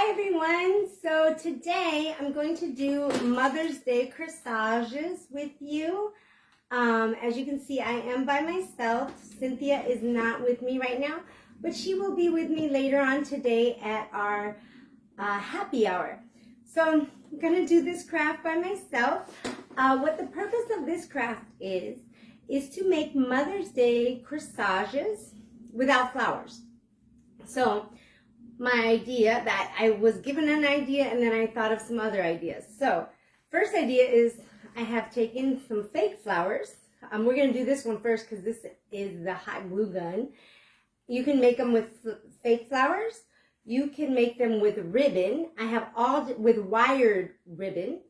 Hi everyone, so today I'm going to do Mother's Day corsages with you. As you can see, I am by myself. Cynthia is not with me right now, but she will be with me later on today at our happy hour. So I'm going to do this craft by myself. What the purpose of this craft is to make Mother's Day corsages without flowers. So my idea that I was given an idea and then I thought of some other ideas. So first idea is I have taken some fake flowers. We're going to do this one first because this is the hot glue gun. You can make them with fake flowers. You can make them with ribbon. I have all with wired ribbon.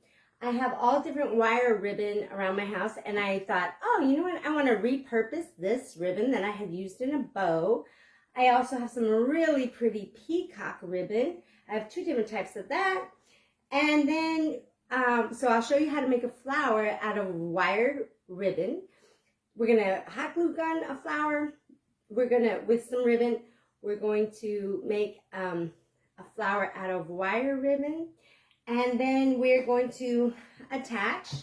I have all different wire ribbon around my house, and I thought, oh, you know what? I want to repurpose this ribbon that I had used in a bow. I also have some really pretty peacock ribbon. I have two different types of that. And then, so I'll show you how to make a flower out of wired ribbon. We're going to hot glue gun a flower. We're going to, with some ribbon, we're going to make a flower out of wire ribbon. And then we're going to attach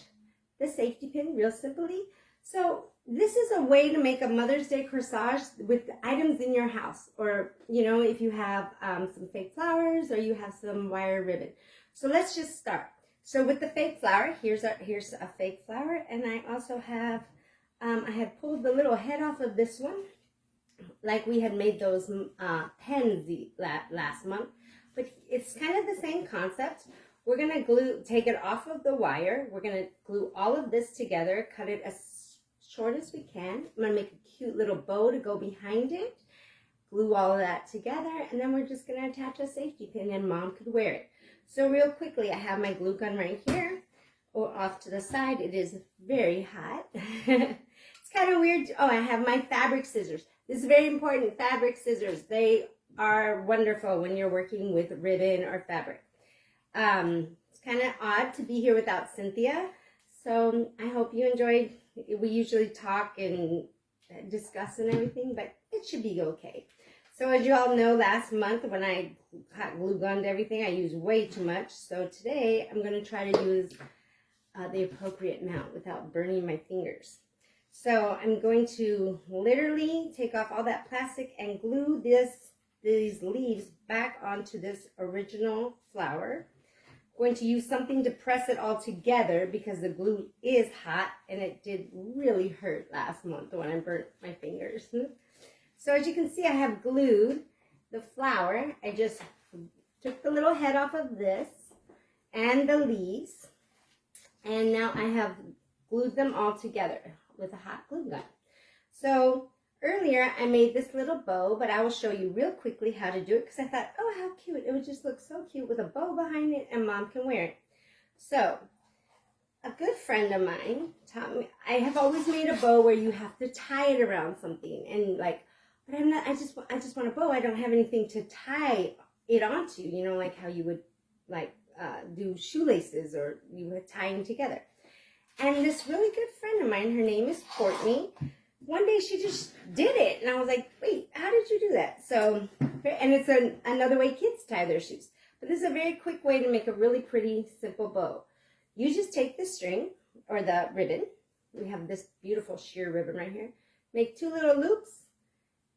the safety pin real simply. So this is a way to make a Mother's Day corsage with items in your house, or, you know, if you have some fake flowers or you have some wire ribbon. So let's just start. So with the fake flower, here's a fake flower, and I also have, I had pulled the little head off of this one, like we had made those pens last month, but it's kind of the same concept. We're going to take it off of the wire. We're going to glue all of this together, cut it as short as we can. I'm going to make a cute little bow to go behind it, glue all of that together, and then we're just going to attach a safety pin and Mom could wear it. So real quickly, I have my glue gun right here, or off to the side. It is very hot. It's kind of weird. Oh, I have my fabric scissors. This is very important, fabric scissors. They are wonderful when you're working with ribbon or fabric. It's kind of odd to be here without Cynthia, so I hope you enjoyed. We usually talk and discuss and everything, but it should be okay. So as you all know, last month when I hot glue gunned everything, I used way too much. So today I'm going to try to use the appropriate amount without burning my fingers. So I'm going to literally take off all that plastic and glue these leaves back onto this original flower. Going to use something to press it all together because the glue is hot and it did really hurt last month when I burnt my fingers. So as you can see, I have glued the flower. I just took the little head off of this and the leaves, and now I have glued them all together with a hot glue gun. So earlier I made this little bow, but I will show you real quickly how to do it because I thought, oh, how cute. It would just look so cute with a bow behind it and Mom can wear it. So a good friend of mine taught me, I have always made a bow where you have to tie it around something, and like, but I'm not, I just want a bow. I don't have anything to tie it onto, you know, like how you would like do shoelaces, or you would tie them together. And this really good friend of mine, her name is Courtney, one day she just did it, and I was like, wait, how did you do that? So, and it's another way kids tie their shoes. But this is a very quick way to make a really pretty, simple bow. You just take the string, or the ribbon. We have this beautiful sheer ribbon right here. Make two little loops,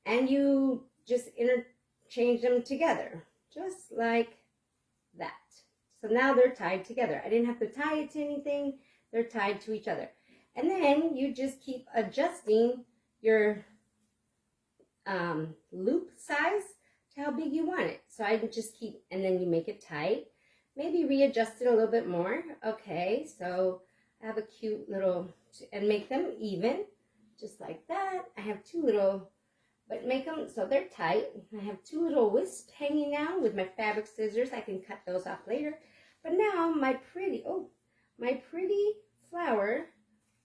and you just interchange them together, just like that. So now they're tied together. I didn't have to tie it to anything. They're tied to each other. And then you just keep adjusting your loop size to how big you want it. So I would just keep, and then you make it tight. Maybe readjust it a little bit more. Okay, so I have a cute little, and make them even, just like that. I have two little, but make them so they're tight. I have two little wisps hanging out with my fabric scissors. I can cut those off later. But now my pretty flower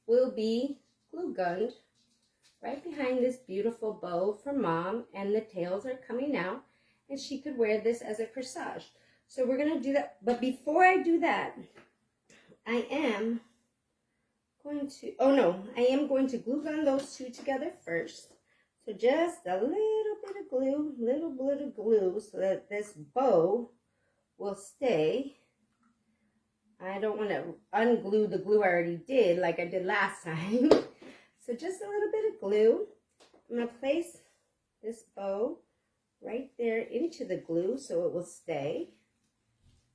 will be glue gunned right behind this beautiful bow for Mom, and the tails are coming out, and she could wear this as a corsage. So we're going to do that. But before I do that, I am going to glue gun those two together first. So just a little bit of glue so that this bow will stay. I don't want to unglue the glue I already did like I did last time. So just a little bit of glue. I'm going to place this bow right there into the glue so it will stay.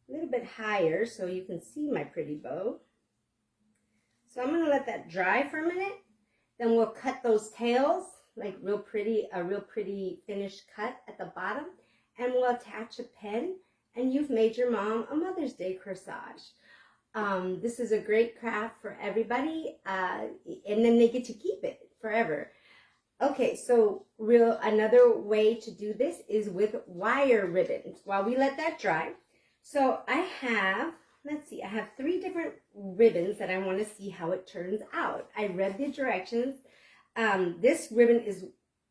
A little bit higher so you can see my pretty bow. So I'm going to let that dry for a minute. Then we'll cut those tails like real pretty, a real pretty finished cut at the bottom. And we'll attach a pen and you've made your mom a Mother's Day corsage. This is a great craft for everybody, and then they get to keep it forever. Okay, so another way to do this is with wire ribbons while we let that dry. So I have, let's see, I have 3 different ribbons that I want to see how it turns out. I read the directions. This ribbon is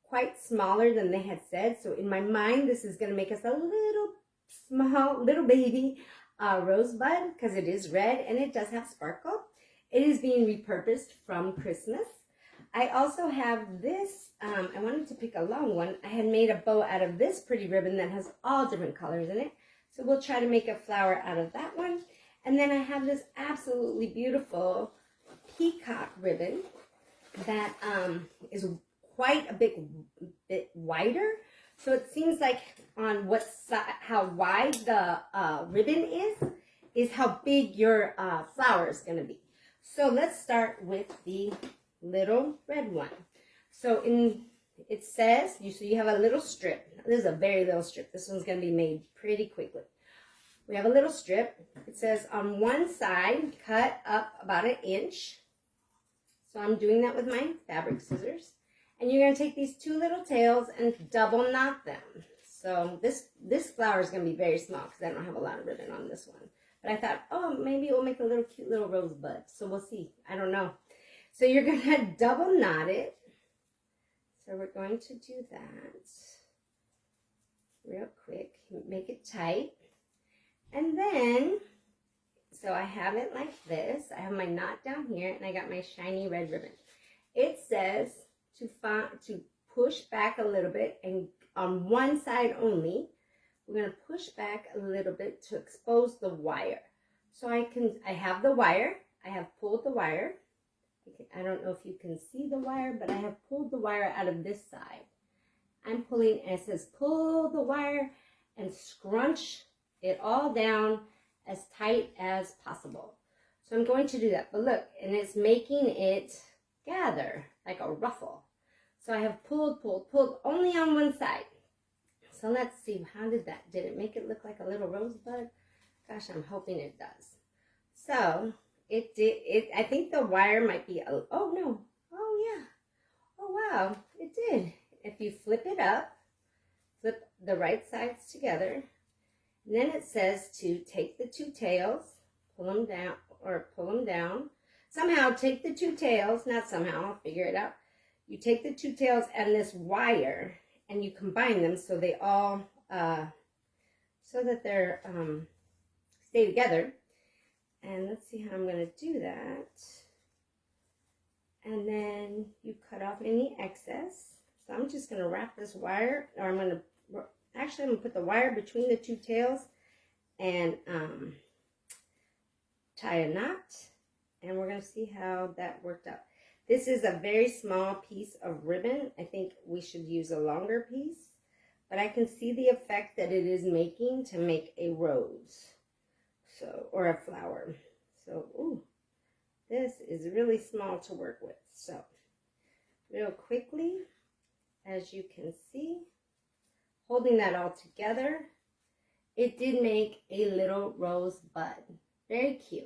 quite smaller than they had said, so in my mind this is going to make us a little small, little baby rosebud, because it is red and it does have sparkle. It is being repurposed from Christmas. I also have this, I wanted to pick a long one. I had made a bow out of this pretty ribbon that has all different colors in it. So we'll try to make a flower out of that one. And then I have this absolutely beautiful peacock ribbon that is quite a bit wider. So it seems like on what side, how wide the ribbon is how big your flower is going to be. So let's start with the little red one. So it says, so you have a little strip. This is a very little strip. This one's going to be made pretty quickly. We have a little strip. It says on one side, cut up about 1 inch. So I'm doing that with my fabric scissors. And you're going to take these 2 little tails and double knot them. So this flower is going to be very small because I don't have a lot of ribbon on this one. But I thought, oh, maybe it will make a little cute little rosebud. So we'll see. I don't know. So you're going to double knot it. So we're going to do that real quick. Make it tight. And then, so I have it like this. I have my knot down here and I got my shiny red ribbon. It says to push back a little bit, and on one side only, we're going to push back a little bit to expose the wire. So I have the wire. I have pulled the wire. I don't know if you can see the wire, but I have pulled the wire out of this side. I'm pulling, and it says pull the wire and scrunch it all down as tight as possible. So I'm going to do that. But look, and it's making it gather like a ruffle. So I have pulled only on one side. So let's see, how did it make it look like a little rosebud? Gosh, I'm hoping it does. So it did, I think the wire might be, oh no, oh yeah, oh wow, it did. If you flip it up, flip the right sides together, and then it says to take the 2 tails, pull them down. Somehow take the 2 tails, not somehow, I'll figure it out. You take the 2 tails and this wire and you combine them so they all, so that they're, stay together. And let's see how I'm going to do that. And then you cut off any excess. So I'm just going to wrap this wire, or I'm going to put the wire between the 2 tails and tie a knot. And we're going to see how that worked out. This is a very small piece of ribbon. I think we should use a longer piece. But I can see the effect that it is making to make a rose. So, or a flower. So, ooh, this is really small to work with. So, real quickly, as you can see, holding that all together, it did make a little rose bud. Very cute.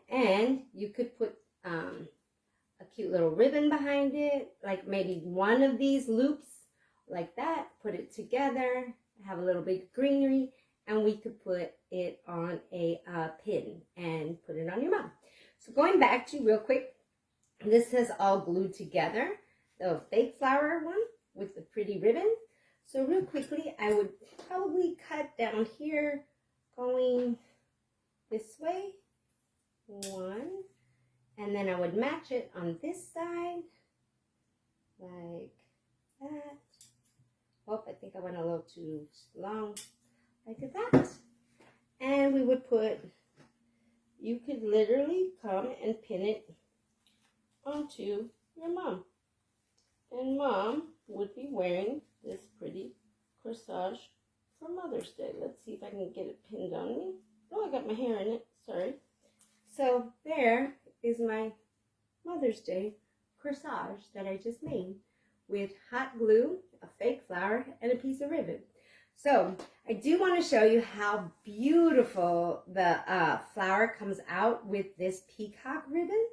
And you could put a cute little ribbon behind it, like maybe one of these loops like that, put it together, have a little bit of greenery, and we could put it on a pin and put it on your mom. So going back to real quick, this is all glued together, the fake flower one with the pretty ribbon. So real quickly, I would probably cut down here going this way, 1, and then I would match it on this side like that. Oh, I think I went a little too long, like that. then we would put, you could literally come and pin it onto your mom. And mom would be wearing this pretty corsage for Mother's Day. Let's see if I can get it pinned on me. Oh, I got my hair in it. Sorry. So there is my Mother's Day corsage that I just made with hot glue, a fake flower, and a piece of ribbon. So I do want to show you how beautiful the flower comes out with this peacock ribbon.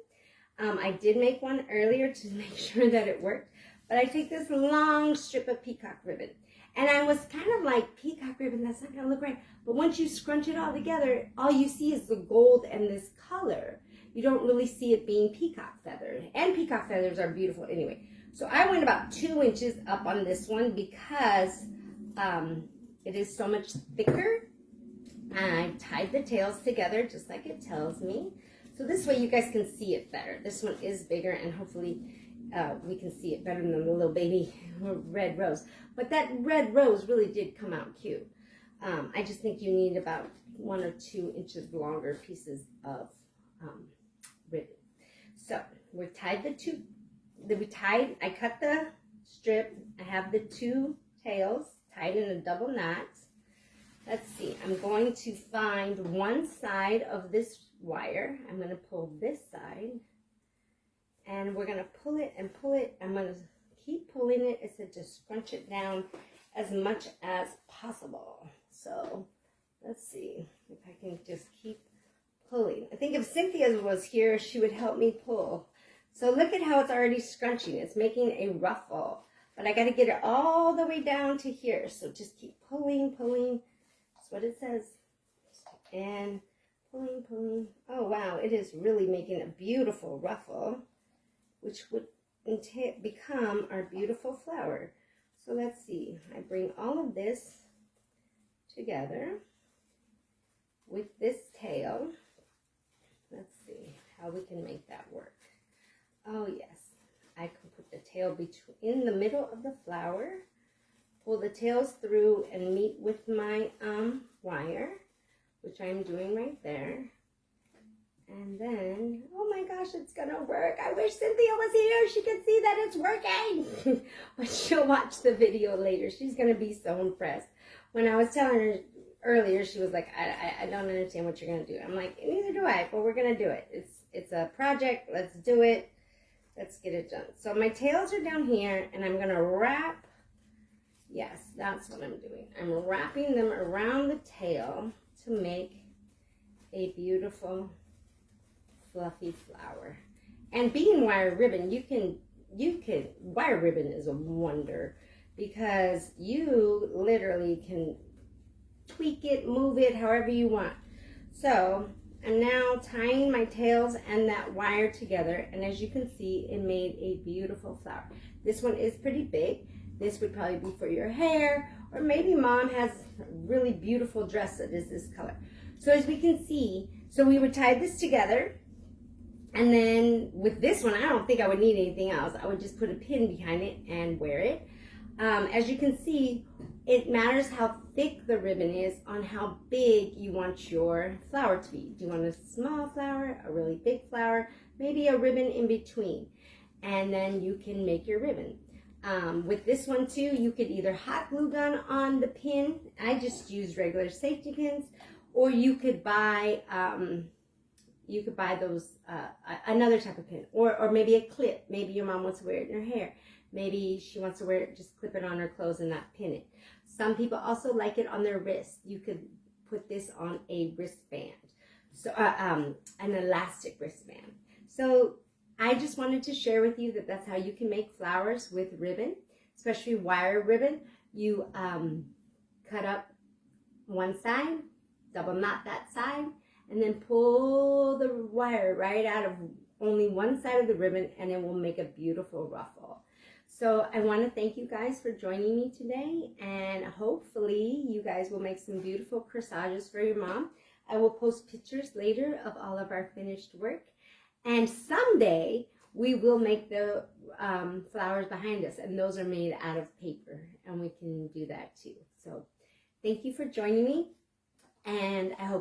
I did make one earlier to make sure that it worked, but I take this long strip of peacock ribbon, and I was kind of like, peacock ribbon, that's not gonna look right. But once you scrunch it all together, all you see is the gold and this color. You don't really see it being peacock feathered, and peacock feathers are beautiful anyway. So I went about 2 inches up on this one because it is so much thicker. And I tied the tails together just like it tells me. So this way you guys can see it better. This one is bigger, and hopefully we can see it better than the little baby red rose. But that red rose really did come out cute. I just think you need about 1 or 2 inches longer pieces of ribbon. So we tied I cut the strip. I have the 2 tails tied in a double knot. Let's see, I'm going to find one side of this wire. I'm going to pull this side, and we're going to pull it and pull it. I'm going to keep pulling it. I said to scrunch it down as much as possible. So let's see if I can just keep pulling. I think if Cynthia was here, she would help me pull. So look at how it's already scrunching. It's making a ruffle, but I got to get it all the way down to here. So just keep pulling, pulling. That's what it says. And pulling, pulling. Oh, wow. It is really making a beautiful ruffle, which would become our beautiful flower. So let's see. I bring all of this together with this tail. Let's see how we can make that work. Oh, yes. I can put the tail in the middle of the flower, pull the tails through and meet with my wire, which I'm doing right there. And then, oh my gosh, it's gonna work. I wish Cynthia was here. She could see that it's working. But she'll watch the video later. She's gonna be so impressed. When I was telling her earlier, she was like, I don't understand what you're gonna do. I'm like, neither do I, but we're gonna do it. It's a project. Let's do it. Let's get it done. So my tails are down here, and I'm gonna wrap. Yes, that's what I'm doing. I'm wrapping them around the tail to make a beautiful fluffy flower. And being wire ribbon, wire ribbon is a wonder, because you literally can tweak it, move it however you want. So I'm now tying my tails and that wire together, and as you can see, it made a beautiful flower. This one is pretty big. This would probably be for your hair, or maybe mom has a really beautiful dress that is this color. So as we can see, so we would tie this together, and then with this one, I don't think I would need anything else. I would just put a pin behind it and wear it. As you can see, it matters how thick the ribbon is on how big you want your flower to be. Do you want a small flower, a really big flower, maybe a ribbon in between? And then you can make your ribbon. With this one too, you could either hot glue gun on the pin. I just use regular safety pins, or you could buy those another type of pin, or maybe a clip. Maybe your mom wants to wear it in her hair. Maybe she wants to wear it, just clip it on her clothes and not pin it. Some people also like it on their wrist. You could put this on a wristband, so an elastic wristband. So I just wanted to share with you that that's how you can make flowers with ribbon, especially wire ribbon. You cut up one side, double knot that side, and then pull the wire right out of only one side of the ribbon, and it will make a beautiful ruffle. So I want to thank you guys for joining me today, and hopefully you guys will make some beautiful corsages for your mom. I will post pictures later of all of our finished work, and someday we will make the flowers behind us, and those are made out of paper, and we can do that too. So thank you for joining me, and I hope